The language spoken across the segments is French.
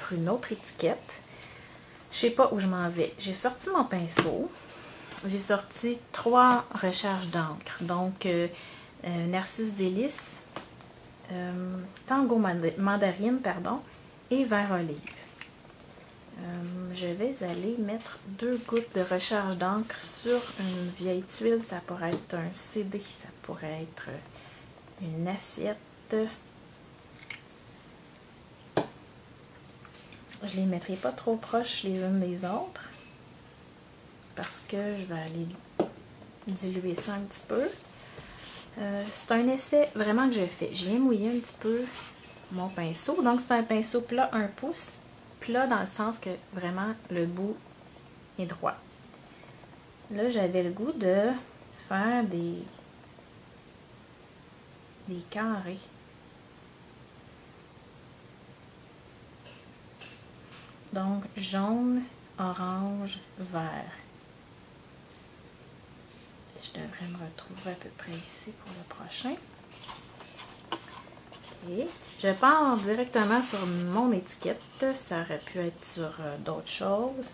sur une autre étiquette. Je sais pas où je m'en vais. J'ai sorti mon pinceau. J'ai sorti 3 recharges d'encre. Donc, Narcisse Délice, Tango Mandarine, pardon, et Vert Olive. Je vais aller mettre 2 gouttes de recharge d'encre sur une vieille tuile. Ça pourrait être un CD, ça pourrait être une assiette. Je les mettrai pas trop proches les unes des autres parce que je vais aller diluer ça un petit peu. C'est un essai vraiment que je fais. Je viens mouiller un petit peu mon pinceau. Donc c'est un pinceau plat 1 pouce. Plat dans le sens que vraiment le bout est droit. Là, j'avais le goût de faire des carrés. Donc, jaune, orange, vert. Je devrais me retrouver à peu près ici pour le prochain. Et je pars directement sur mon étiquette. Ça aurait pu être sur d'autres choses.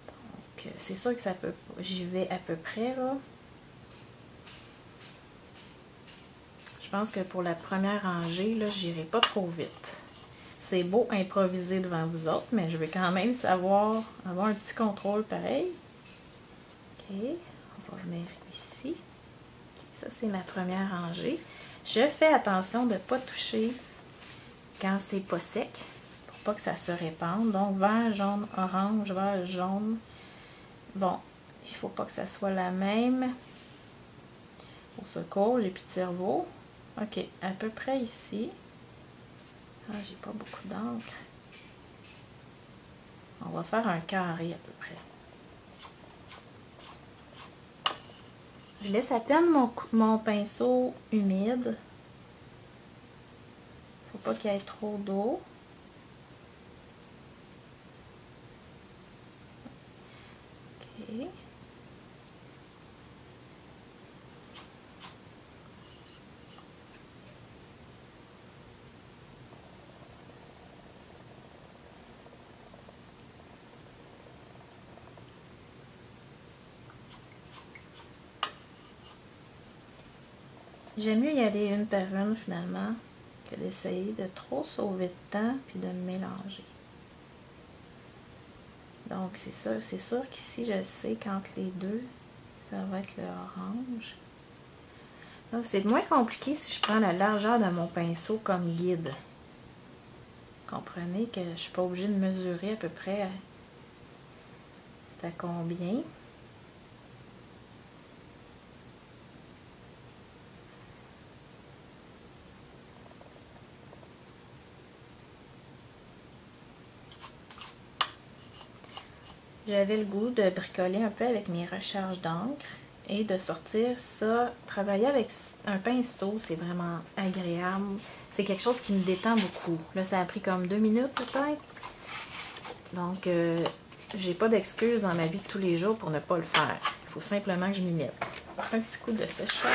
Donc, c'est sûr que ça peut. J'y vais à peu près là. Je pense que pour la première rangée, là, j'irai pas trop vite. C'est beau improviser devant vous autres, mais je vais quand même savoir avoir un petit contrôle pareil. Ok, on va venir ici. Ça, c'est ma première rangée. Je fais attention de ne pas toucher quand c'est pas sec, pour pas que ça se répande. Donc, vert, jaune, orange, vert, jaune. Bon, il faut pas que ça soit la même. Au secours, j'ai plus de cerveau. Ok, à peu près ici. Ah, j'ai pas beaucoup d'encre. On va faire un carré à peu près. Je laisse à peine mon pinceau humide. Faut pas qu'il y ait trop d'eau. Ok. J'aime mieux y aller une par une finalement que d'essayer de trop sauver de temps puis de mélanger. Donc c'est sûr qu'ici je sais qu'entre les deux, ça va être le orange. Donc c'est moins compliqué si je prends la largeur de mon pinceau comme guide. Comprenez que je ne suis pas obligée de mesurer à peu près à combien. J'avais le goût de bricoler un peu avec mes recharges d'encre et de sortir ça. Travailler avec un pinceau, c'est vraiment agréable. C'est quelque chose qui me détend beaucoup. Là, ça a pris comme 2 minutes peut-être. Donc, j'ai pas d'excuse dans ma vie de tous les jours pour ne pas le faire. Il faut simplement que je m'y mette. Un petit coup de séchage.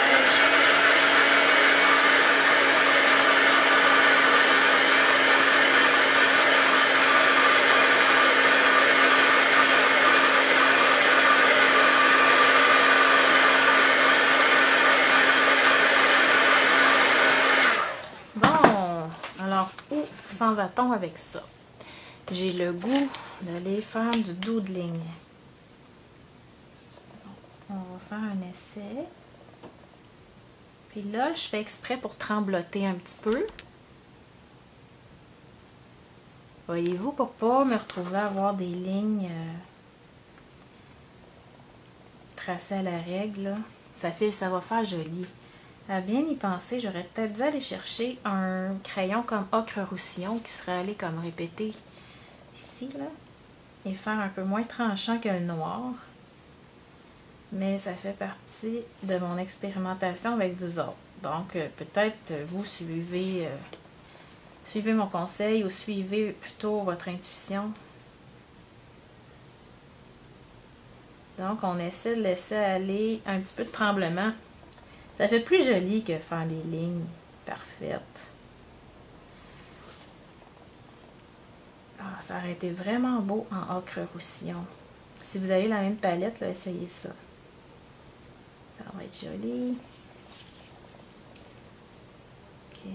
S'en va-t-on avec ça? J'ai le goût d'aller faire du doodling. On va faire un essai. Puis là, je fais exprès pour trembloter un petit peu. Voyez-vous, pour pas me retrouver à avoir des lignes tracées à la règle, là. Ça va faire joli. À bien y penser, j'aurais peut-être dû aller chercher un crayon comme ocre roussillon qui serait allé comme répéter ici, là, et faire un peu moins tranchant que le noir. Mais ça fait partie de mon expérimentation avec vous autres. Donc, peut-être vous suivez mon conseil ou suivez plutôt votre intuition. Donc, on essaie de laisser aller un petit peu de tremblement. Ça fait plus joli que faire des lignes parfaites. Ah, ça aurait été vraiment beau en ocre roussillon. Si vous avez la même palette, là, essayez ça. Ça va être joli. OK.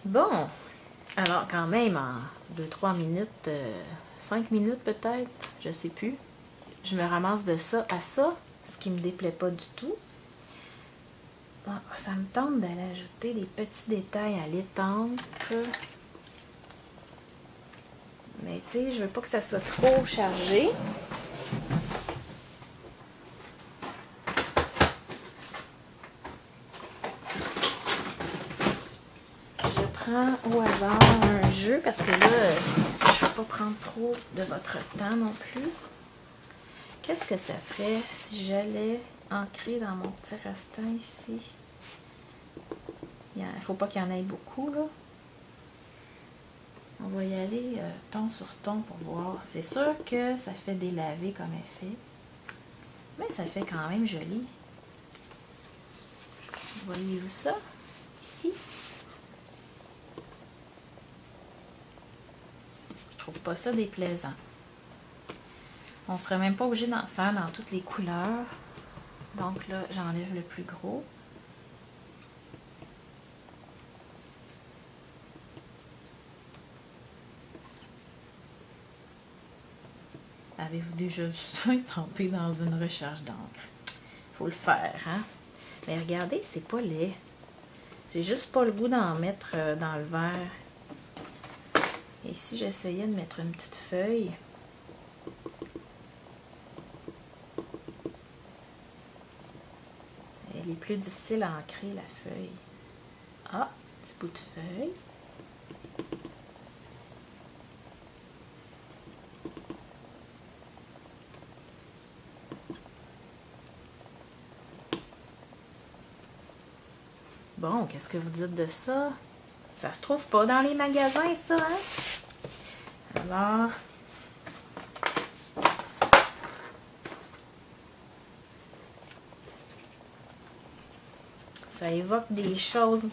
Bon, alors quand même en 2-3 minutes, 5 minutes peut-être, je sais plus, je me ramasse de ça à ça, ce qui me déplaît pas du tout. Bon, ça me tente d'aller ajouter des petits détails à l'étampe. Mais tu sais, je veux pas que ça soit trop chargé. Au hasard un jeu parce que là, je ne vais pas prendre trop de votre temps non plus. Qu'est-ce que ça ferait si j'allais ancrer dans mon petit restant ici? Il ne faut pas qu'il y en ait beaucoup, là. On va y aller ton sur ton pour voir. C'est sûr que ça fait délaver comme effet, mais ça fait quand même joli. Voyez-vous ça? Ici. Je trouve pas ça déplaisant. On serait même pas obligé d'en faire dans toutes les couleurs. Donc là, j'enlève le plus gros. Avez-vous déjà vu ça étampé dans une recharge d'encre? Faut le faire, hein? Mais regardez, c'est pas laid. J'ai juste pas le goût d'en mettre dans le verre. Et si j'essayais de mettre une petite feuille, elle est plus difficile à ancrer, la feuille. Ah, petit bout de feuille. Bon, qu'est-ce que vous dites de ça? Ça se trouve pas dans les magasins, ça, hein? Alors, ça évoque des choses.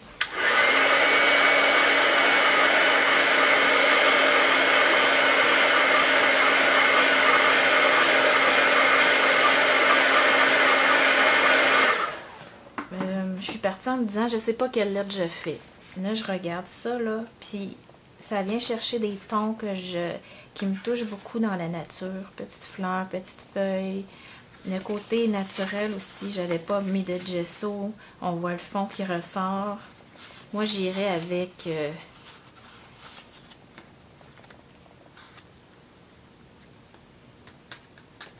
Je suis partie en me disant, je sais pas quelle lettre je fais. Là, je regarde ça, là, puis ça vient chercher des tons qui me touchent beaucoup dans la nature. Petites fleurs, petites feuilles. Le côté naturel aussi, j'avais pas mis de gesso. On voit le fond qui ressort. Moi, j'irais avec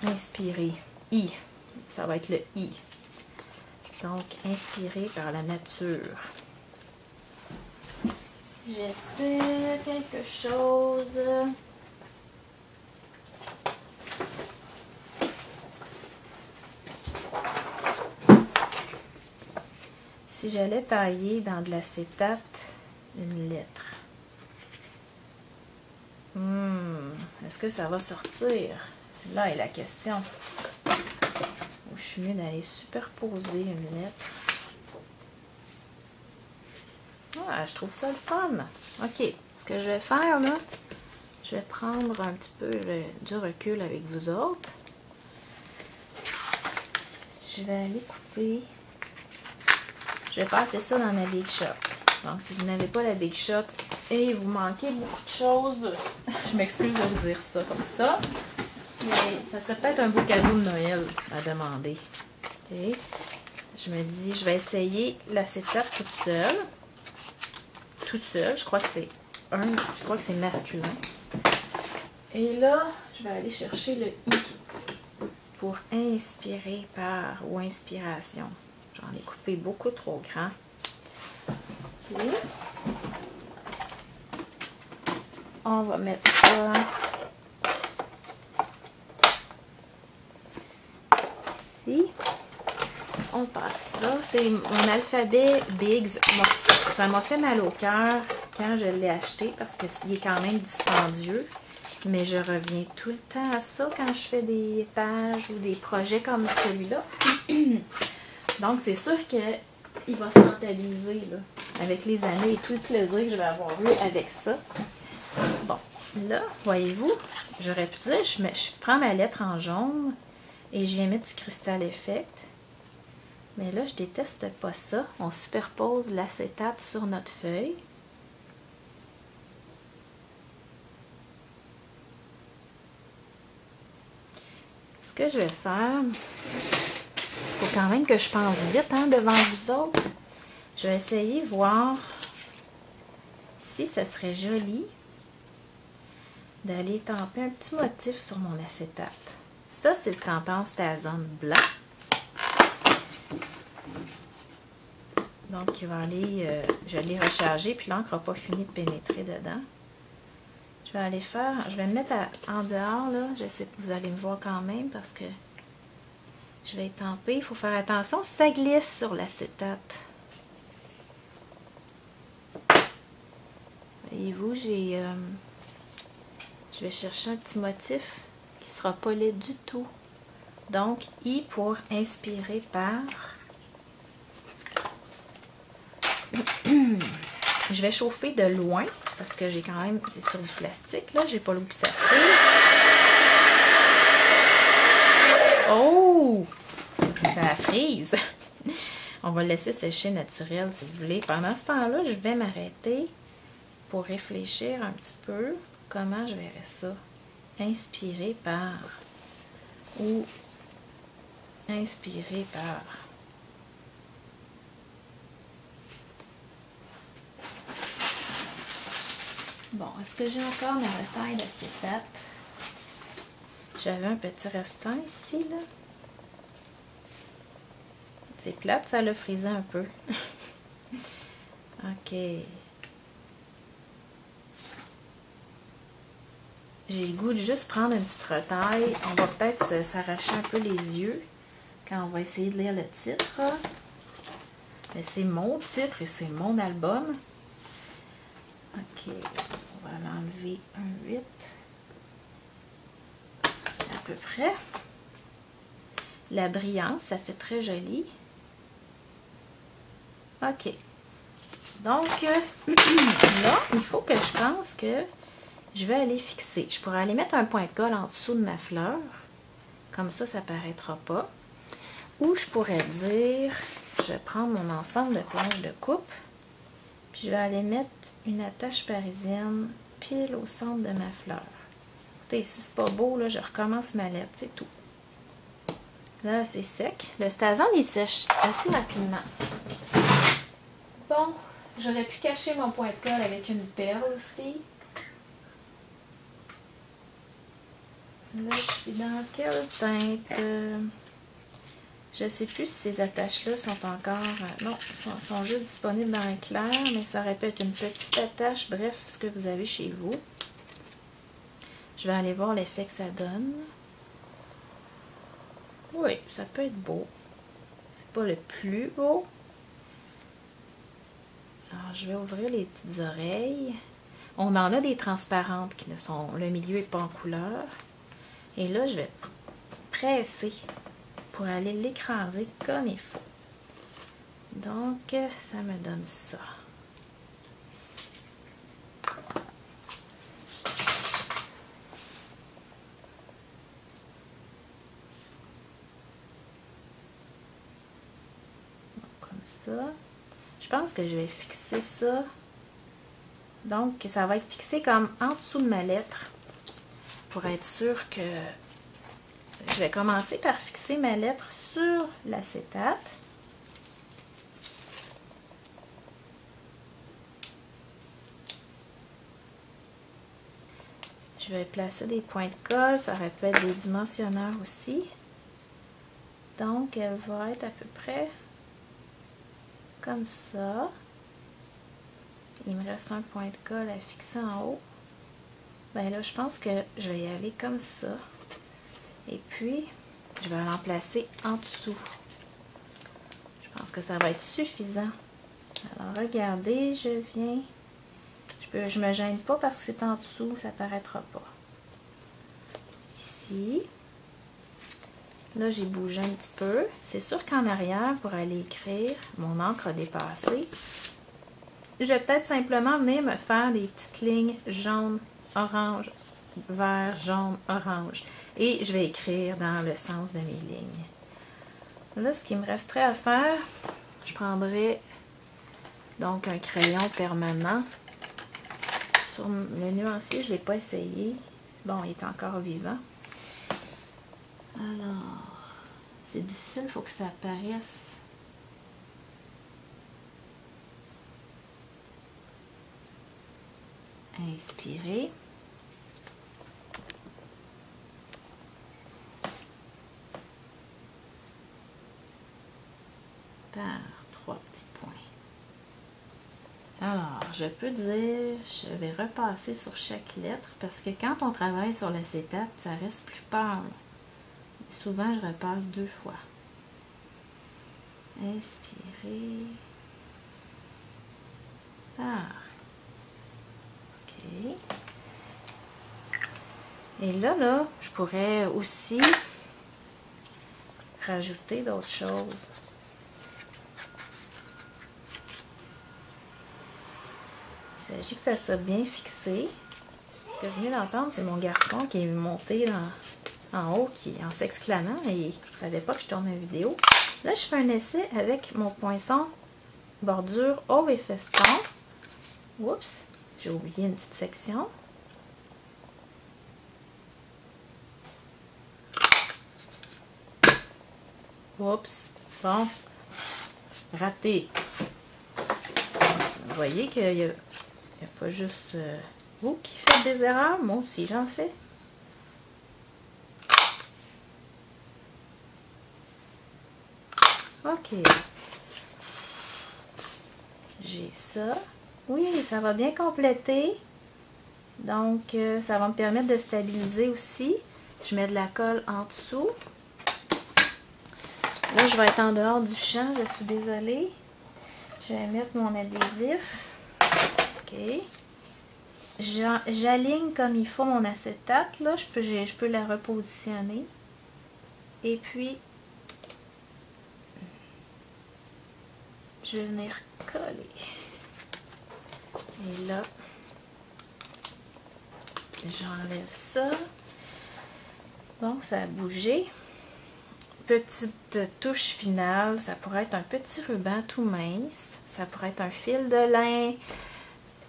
inspiré. I. Ça va être le I. Donc, inspiré par la nature. J'essaie quelque chose. Si j'allais tailler dans de l'acétate une lettre. Est-ce que ça va sortir? Là est la question. Je suis mieux d'aller superposer une lettre. Ah, je trouve ça le fun. OK. Ce que je vais faire, là, je vais prendre un petit peu du recul avec vous autres. Je vais aller couper. Je vais passer ça dans ma Big Shot. Donc, si vous n'avez pas la Big Shot et vous manquez beaucoup de choses, je m'excuse de vous dire ça comme ça. Mais ça serait peut-être un beau cadeau de Noël à demander. Okay. Je me dis, je vais essayer l'acétate toute seule. Tout seul, je crois que c'est masculin. Et là, je vais aller chercher le I pour inspirer par ou inspiration. J'en ai coupé beaucoup trop grand. Okay. On va mettre ça ici. on passe ça. C'est mon alphabet Biggs. Ça m'a fait mal au cœur quand je l'ai acheté parce qu'il est quand même dispendieux. Mais je reviens tout le temps à ça quand je fais des pages ou des projets comme celui-là. Donc, c'est sûr qu'il va se rentabiliser là, avec les années et tout le plaisir que je vais avoir eu avec ça. Bon, là, voyez-vous, j'aurais pu dire, je prends ma lettre en jaune et je viens mettre du Crystal Effect. Mais là, je déteste pas ça. On superpose l'acétate sur notre feuille. Ce que je vais faire, il faut quand même que je pense vite hein, devant vous autres. Je vais essayer de voir si ça serait joli d'aller tamper un petit motif sur mon acétate. Ça, c'est le tampon Stazone blanc. Donc, il va aller, je l'ai rechargé, puis l'encre n'a pas fini de pénétrer dedans. Je vais aller faire, je vais me mettre en dehors, là. Je sais que vous allez me voir quand même parce que je vais étamper. Il faut faire attention, ça glisse sur l'acétate. Voyez-vous, je vais chercher un petit motif qui ne sera pas laid du tout. Donc, I pour inspirer par. Je vais chauffer de loin parce que j'ai quand même, c'est sur du plastique là, j'ai pas le goût que ça frise. Oh! Ça frise! On va le laisser sécher naturel si vous voulez. Pendant ce temps-là, je vais m'arrêter pour réfléchir un petit peu comment je verrais ça. Inspirer par ou inspirer par. Bon, est-ce que j'ai encore ma retaille d'acétate? J'avais un petit restant ici, là. C'est plate, ça l'a frisé un peu. OK. J'ai le goût de juste prendre une petite retaille. On va peut-être s'arracher un peu les yeux quand on va essayer de lire le titre. Mais c'est mon titre et c'est mon album. OK. On va l'enlever un 8. À peu près. La brillance, ça fait très joli. OK. Donc, là, il faut que je pense que je vais aller fixer. Je pourrais aller mettre un point de colle en dessous de ma fleur. Comme ça, ça ne paraîtra pas. Ou je pourrais dire, je vais prendre mon ensemble de planches de coupe. Puis je vais aller mettre une attache parisienne pile au centre de ma fleur. Écoutez, si c'est pas beau, là, je recommence ma lettre, c'est tout. Là, c'est sec. Le Stazone, il sèche assez rapidement. Bon, j'aurais pu cacher mon point de colle avec une perle aussi. Là, je suis dans quelle teinte? Je ne sais plus si ces attaches-là sont encore... non, sont juste disponibles dans un clair, mais ça aurait pu être une petite attache. Bref, ce que vous avez chez vous. Je vais aller voir l'effet que ça donne. Oui, ça peut être beau. C'est pas le plus beau. Alors, je vais ouvrir les petites oreilles. On en a des transparentes qui ne sont... Le milieu n'est pas en couleur. Et là, je vais presser pour aller l'écraser comme il faut. Donc, ça me donne ça. Comme ça. Je pense que je vais fixer ça. Donc, ça va être fixé comme en dessous de ma lettre. Pour être sûr que je vais commencer par fixer ma lettre sur l'acétate. Je vais placer des points de colle, ça aurait pu être des dimensionneurs aussi. Donc, elle va être à peu près comme ça. Il me reste un point de colle à fixer en haut. Ben là, je pense que je vais y aller comme ça. Et puis, je vais l'en placer en dessous. pense que ça va être suffisant. Alors, regardez, je viens... Je me gêne pas parce que c'est en dessous, ça paraîtra pas. Ici. Là, j'ai bougé un petit peu. C'est sûr qu'en arrière, pour aller écrire, mon encre a dépassé. Je vais peut-être simplement venir me faire des petites lignes jaune, orange, vert, jaune, orange. Et je vais écrire dans le sens de mes lignes. Là, ce qui me resterait à faire, je prendrais donc un crayon permanent. Sur le nuancier, je ne l'ai pas essayé. Bon, il est encore vivant. Alors, c'est difficile, il faut que ça apparaisse. Inspirez. Par 3 petits points. Alors, je peux dire, je vais repasser sur chaque lettre parce que quand on travaille sur l'acétate, ça reste plus pâle. Souvent, je repasse 2 fois. Inspirez. Par. OK. Et là, je pourrais aussi rajouter d'autres choses. Il s'agit que ça soit bien fixé. Ce que vous venez d'entendre, c'est mon garçon qui est monté en haut, en s'exclamant, et il ne savait pas que je tournais une vidéo. Là, je fais un essai avec mon poinçon bordure haut et feston. Oups, j'ai oublié une petite section. Oups, bon, raté. Vous voyez qu'il n'y a pas juste vous qui faites des erreurs, moi aussi j'en fais. OK. J'ai ça. Oui, ça va bien compléter. Donc, ça va me permettre de stabiliser aussi. Je mets de la colle en dessous. Là, je vais être en dehors du champ, je suis désolée. Je vais mettre mon adhésif. OK. J'aligne comme il faut mon acétate. Là, je peux la repositionner. Et puis, je vais venir coller. Et là, j'enlève ça. Donc, ça a bougé. Petite touche finale, ça pourrait être un petit ruban tout mince. Ça pourrait être un fil de lin.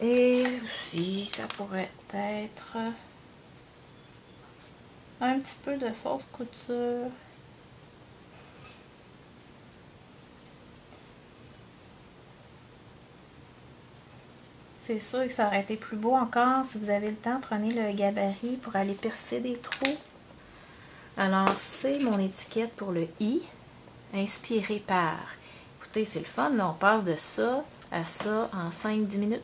Et aussi, ça pourrait être un petit peu de fausse couture. C'est sûr que ça aurait été plus beau encore. Si vous avez le temps, prenez le gabarit pour aller percer des trous. Alors, c'est mon étiquette pour le i, inspiré par. Écoutez, c'est le fun, là, on passe de ça à ça en 5-10 minutes.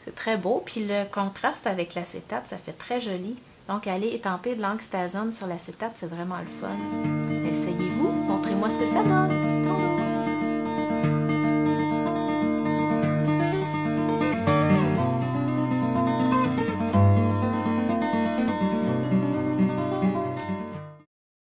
C'est très beau, puis le contraste avec l'acétate, ça fait très joli. Donc, aller étamper de l'angstazone sur l'acétate, c'est vraiment le fun. Essayez-vous, montrez-moi ce que ça donne.